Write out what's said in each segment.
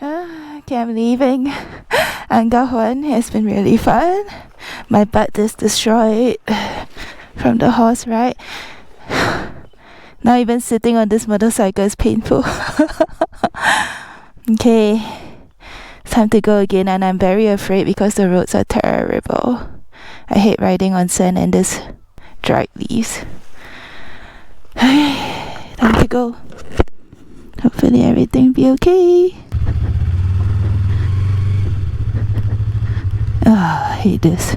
Okay, I'm leaving. Angahuan has been really fun. My butt is destroyed from the horse ride. Now even sitting on this motorcycle is painful. Okay, it's time to go again, and I'm very afraid because the roads are terrible. I hate riding on sand and this dried leaves. Time to go. Hopefully everything will be okay. Oh, I hate this.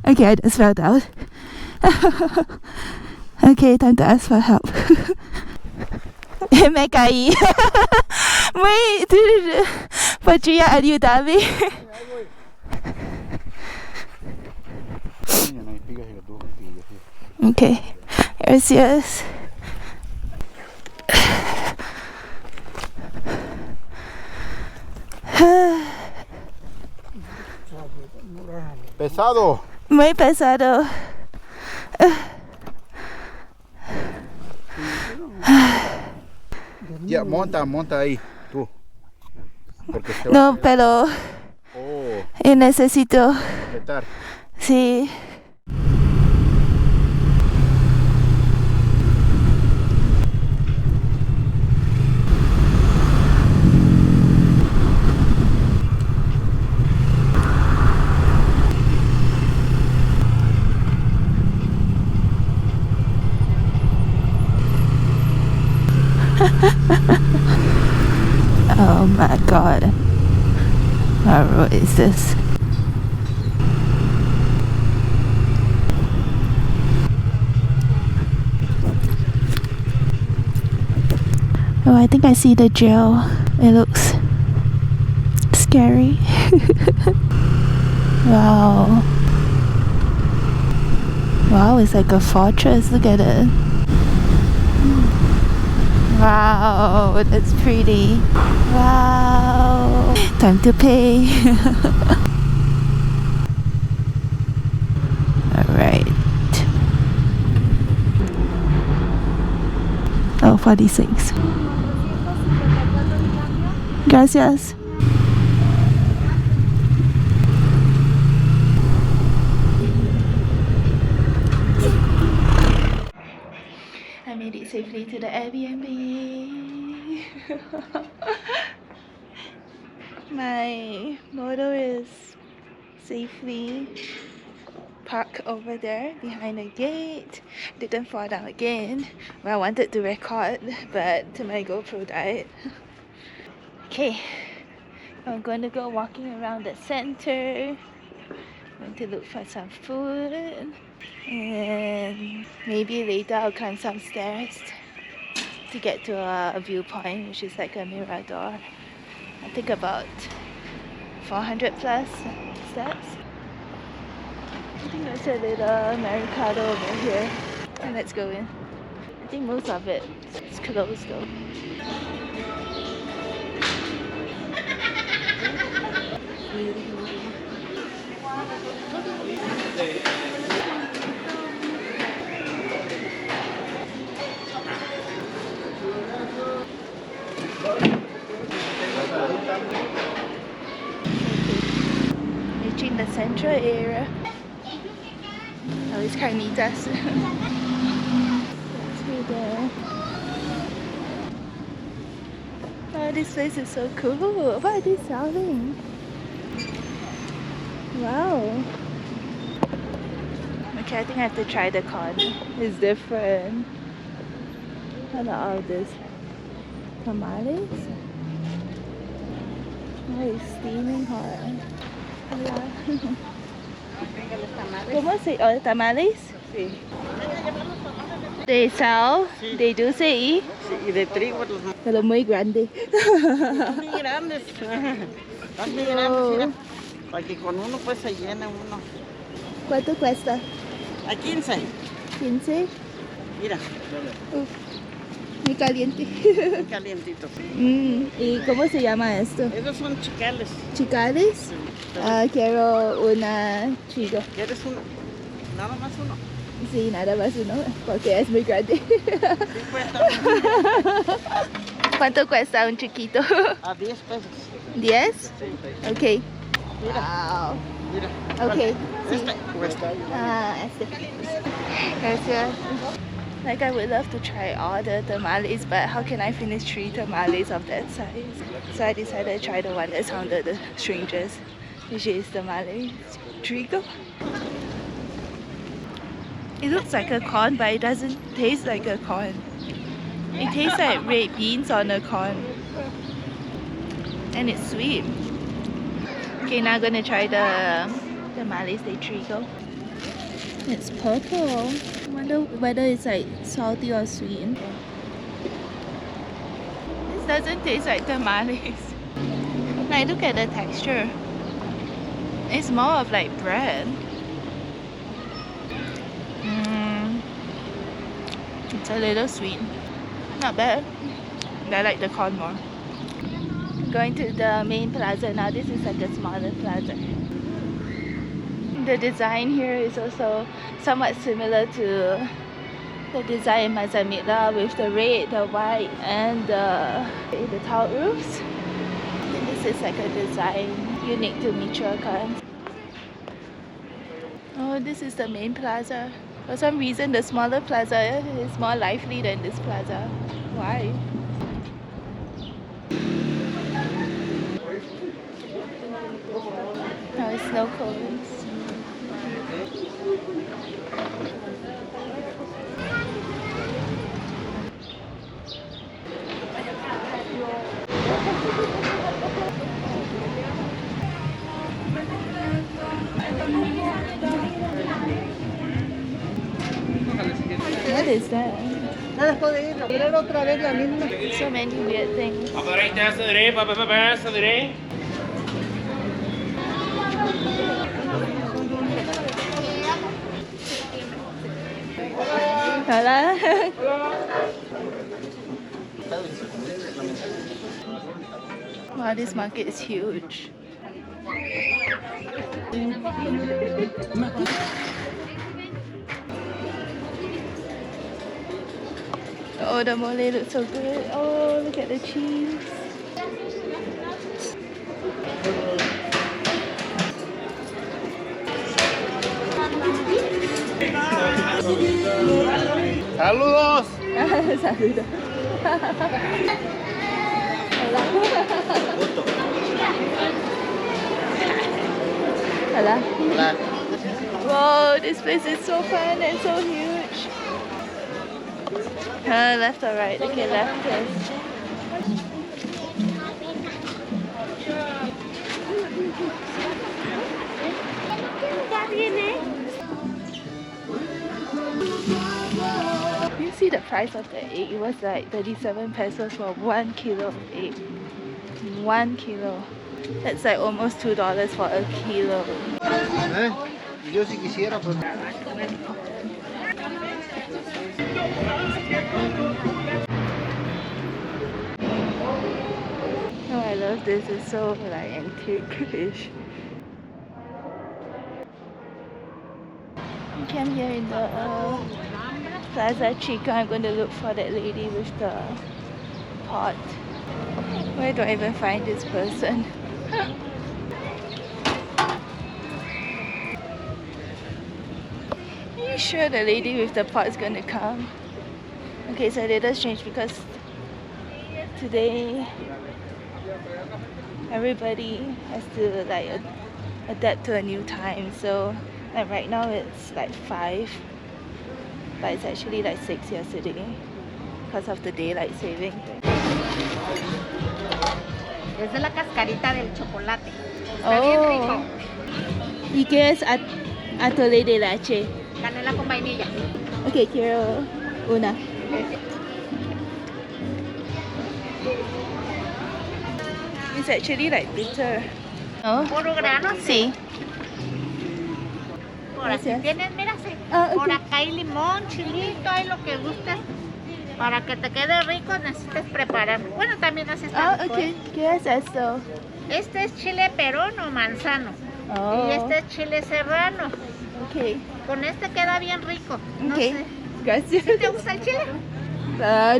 Okay, I just fell down. Okay, time to ask for help. Em caí. Wait, Patria, are you diving? Okay, here's yours. Pesado. Muy pesado. Ya, monta ahí, tú. Porque se va No, pero necesito. apretar. Sí. Oh my god. What road is this? Oh, I think I see the jail. It looks scary. Wow. Wow, it's like a fortress. Look at it. Wow, that's pretty. Wow. Time to pay. Alright. Oh, 46. Gracias. I made it safely to the Airbnb. My motto is safely park over there behind the gate. Didn't fall down again. Well, I wanted to record, but my GoPro died. Okay, I'm going to go walking around the center. I'm going to look for some food, and maybe later I'll climb some stairs to get to a viewpoint, which is like a mirador. I think about 400 plus steps. I think there's a little Mercado over here. And let's go in. I think most of it is closed though. Reaching the central area. Oh, it's carnitas. Let's be there. Oh, this place is so cool. What are they selling? Wow. Okay, I think I have to try the corn. It's different. I love all this. Tamales? Oh, it's steaming hot. Hola. ¿Cómo se? Oh, tamales? Sí. They sell, sí. They do say. Sí, y de trigo. Pero muy grande. Muy grandes. Están muy grandes, mira. Para que con uno pues se llene uno. ¿Cuánto cuesta? A 15. 15. Mira. Uf. Muy caliente. muy calientitos. ¿Y cómo se llama esto? Esos son chicales. ¿Chicales? Quiero una chico. ¿Quieres uno? Nada más uno. Sí, nada más uno, porque es muy grande. Sí, cuesta ¿Cuánto cuesta un chiquito? a 10 pesos. ¿10? Sí. Ok. Mira. Wow. Mira. Okay. Este cuesta. Este. Gracias. Like I would love to try all the tamales, but how can I finish 3 tamales of that size? So I decided to try the one that sounded the strangest, which is tamale trigo. It looks like a corn, but it doesn't taste like a corn. It tastes like red beans on a corn. And it's sweet. Okay, now I'm gonna try the tamales de trigo. It's purple. I wonder whether it's like salty or sweet. This doesn't taste like tamales. Like, look at the texture. It's more of like bread. It's a little sweet. Not bad. I like the corn more. Going to the main plaza now. This is like a smaller plaza. The design here is also somewhat similar to the design in Mazamita with the red, the white, and the tile roofs. And this is like a design unique to Michoacán. Oh, this is the main plaza. For some reason, the smaller plaza is more lively than this plaza. Why? Oh, it's snow cones. What is that? Nada puede ir a ver otra vez la misma. So many weird things. Hola. Wow, this market is huge. Oh, the mole looks so good. Oh, look at the cheese. ¡Saludos! Saludos. Hola. Hola. Hola. Whoa, this place is so fun and so huge. Left or right? Okay, left, yes. You see the price of the egg? It was like 37 pesos for 1 kilo of egg. 1 kilo. That's like almost $2 for a kilo. Yo si quisiera, pues. Oh, I love this. It's so like antique-ish. I came here in the Plaza Chica. I'm going to look for that lady with the pot. Where do I even find this person? Are you sure the lady with the pot is going to come? Okay, so it does change because today everybody has to like adapt to a new time. So like right now it's like 5, but it's actually like 6 yesterday because of the daylight saving thing. Es de la cascarita del chocolate. Está bien rico. ¿Y qué es atole de leche? Canela con vainilla. Okay, quiero una. It's actually like bitter. No? Puro grano. Sí. Por aquí Gracias. tienes, mira, sí. Ah, Por okay. acá hay limón, chilito, hay lo que gustes. Para que te quede rico necesitas preparar. Bueno, también así está Ah, rico, ok. ¿eh? ¿Qué es esto? Este es chile perón o manzano. Oh, Y este es chile serrano. ok. Con este queda bien rico. No Ok. sé. Gracias. ¿Sí te gusta el chile?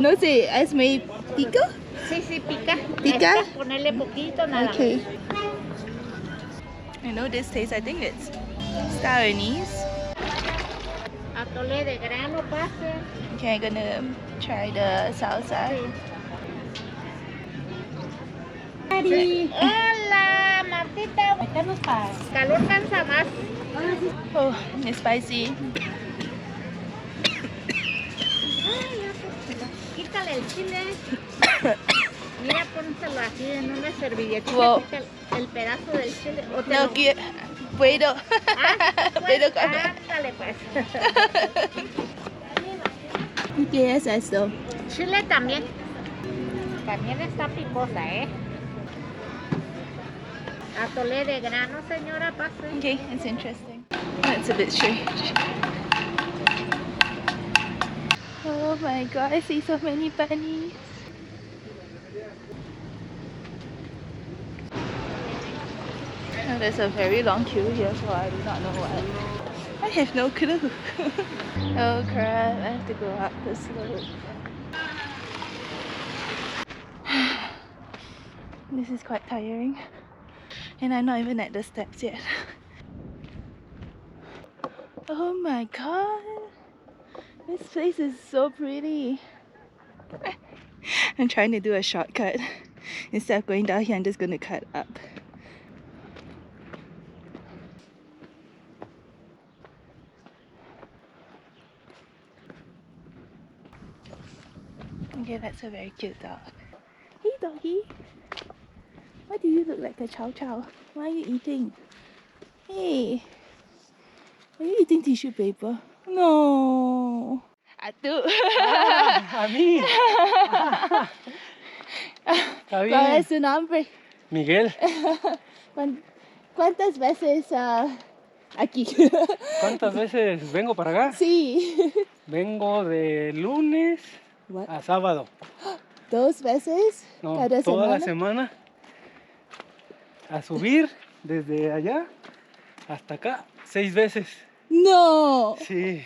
No sé, ¿es muy pico? Sí, sí, pica. ¿Pica? Es para ponerle poquito nada Okay. I know this taste. I think it's star anise. más. Atole de grano, pase. Okay, I'm gonna try the salsa. Sí. Hola, Martita. Calor cansa más. Oh, it's spicy. Quítale el chile. Mira, pónselo así en una servilletita. Wow. Quita el pedazo del chile. O te No lo... quiero. Puedo. Ah, pues, Puedo comer. ándale pues. ¿Qué es esto? Chile también. También está picosa, ¿eh? Atole de grano, señora, pase. Okay, it's interesting. That's a bit strange. Oh my god, I see so many bunnies. Oh, there's a very long queue here, so I do not know what. I have no clue. Oh crap, I have to go up the slope. This is quite tiring. And I'm not even at the steps yet. Oh my god. This place is so pretty. I'm trying to do a shortcut. Instead of going down here, I'm just going to cut up. Okay, that's a very cute dog. Hey doggy. Why do you look like a chow chow? What are you eating? Hey. Are you eating tissue paper? No. Atu. A mí. Está ¿Cuál bien. es tu nombre? Miguel, ¿Cuántas veces aquí? ¿cuántas veces vengo para acá? Sí. Vengo de lunes What? a sábado. ¿Dos veces? No, ¿Cada toda la semana? semana. A subir desde allá hasta acá 6 veces. No. Sí.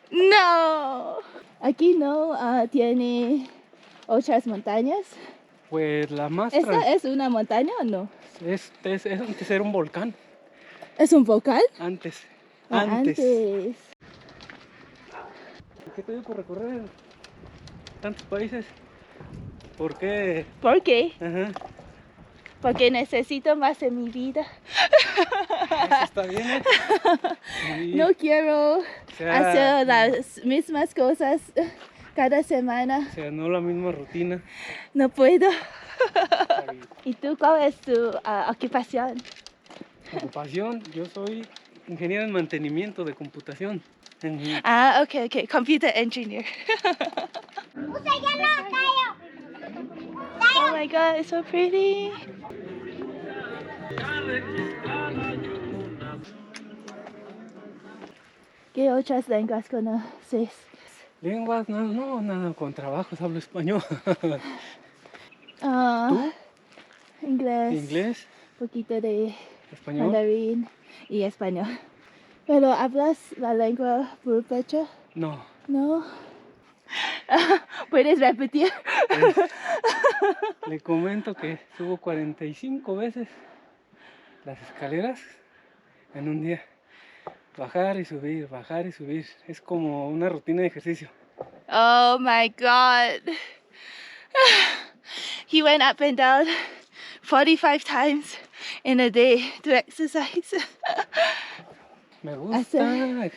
No. Aquí no tiene otras montañas. Pues la más ¿Esta es una montaña o no? es antes era un volcán. ¿Es un volcán? Antes. Ah, antes. ¿Qué te dio por recorrer tantos países? ¿Por qué? ¿Por qué? Ajá. Porque necesito más en mi vida. Eso está bien, ¿eh? Sí. No quiero O sea, hacer las mismas cosas cada semana. O sea, no la misma rutina. No puedo. Está bien. ¿Y tú cuál es tu ocupación? Ocupación, yo soy ingeniero en mantenimiento de computación. Ujú. Ah, okay. Computer engineer. Oh my god, it's so pretty. ¿Qué otras lenguas conoces? Lenguas, nada, con trabajos hablo español. Ah, ¿Tú? inglés. ¿Inglés? Poquito de ¿Español? mandarín y español. ¿Pero hablas la lengua purépecha? No. No. ¿Puedes repetir? Le comento que subo 45 veces las escaleras en un día. Bajar y subir, bajar y subir. Es como una rutina de ejercicio. Oh my god. He went up and down 45 times in a day to exercise. Me gusta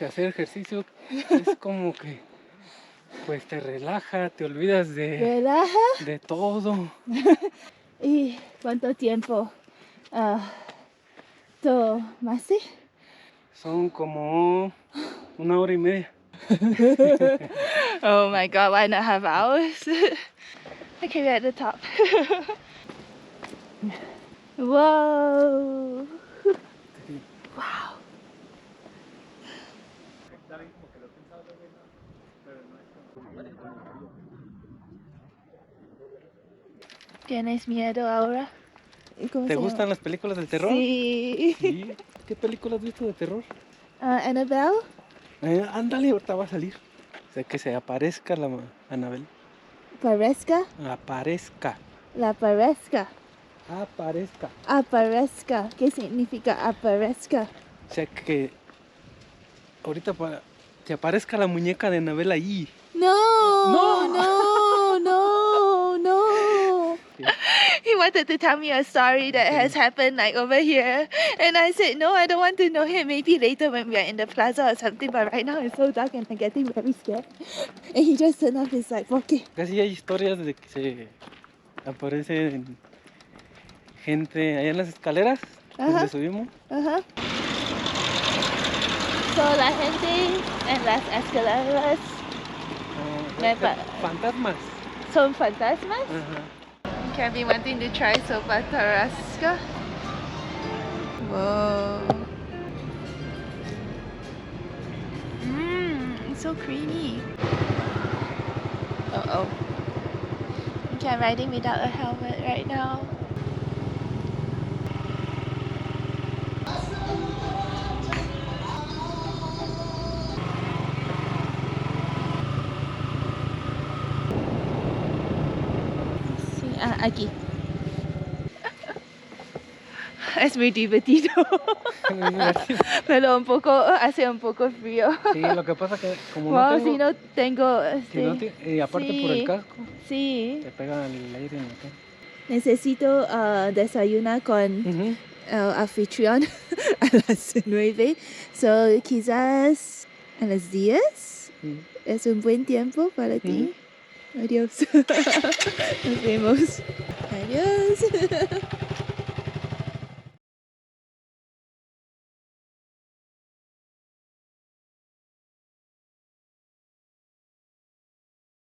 hacer ejercicio. Es como que pues te relaja, te olvidas ¿Relaja? de todo. ¿Y cuánto tiempo tomaste? Son como 1 hora y media. Oh my god, 1.5 hours. Okay, we're at the top. Whoa. Wow. ¿Tienes miedo ahora? ¿Cómo ¿Te se gustan llama? las películas del terror? Sí. Sí. ¿Qué películas has visto de terror? Annabelle. Ándale, ahorita va a salir. O sea, que se aparezca la Anabel. Parezca. Aparezca. La parezca. Aparezca. Aparezca. ¿Qué significa aparezca? O sea, que ahorita que aparezca la muñeca de Anabel ahí. No, No. no, no, no. Sí. He wanted to tell me a story that has happened like over here. And I said, no, I don't want to know him. Maybe later when we are in the plaza or something. But right now it's so dark and I'm getting very scared. And he just turned off his light. Okay. Casi hay historias de que se aparecen gente allá en las escaleras Ajá. donde subimos. Ajá. So la gente en las escaleras Fantasmas. son fantasmas. Ajá. Can be wanting to try sopa tarasca. Whoa. It's so creamy. Uh-oh. Okay, I'm riding without a helmet right now. Sí, aquí. Es muy divertido. Pero hace un poco frío. Sí, lo que pasa que como Wow, no tengo... si no tengo... si no y aparte por sí. el casco, Sí. te pega el aire en la cara. Necesito desayunar con anfitrión a las 9. So, quizás a las 10 es un buen tiempo para ti. Adiós. Nos vemos. Adiós.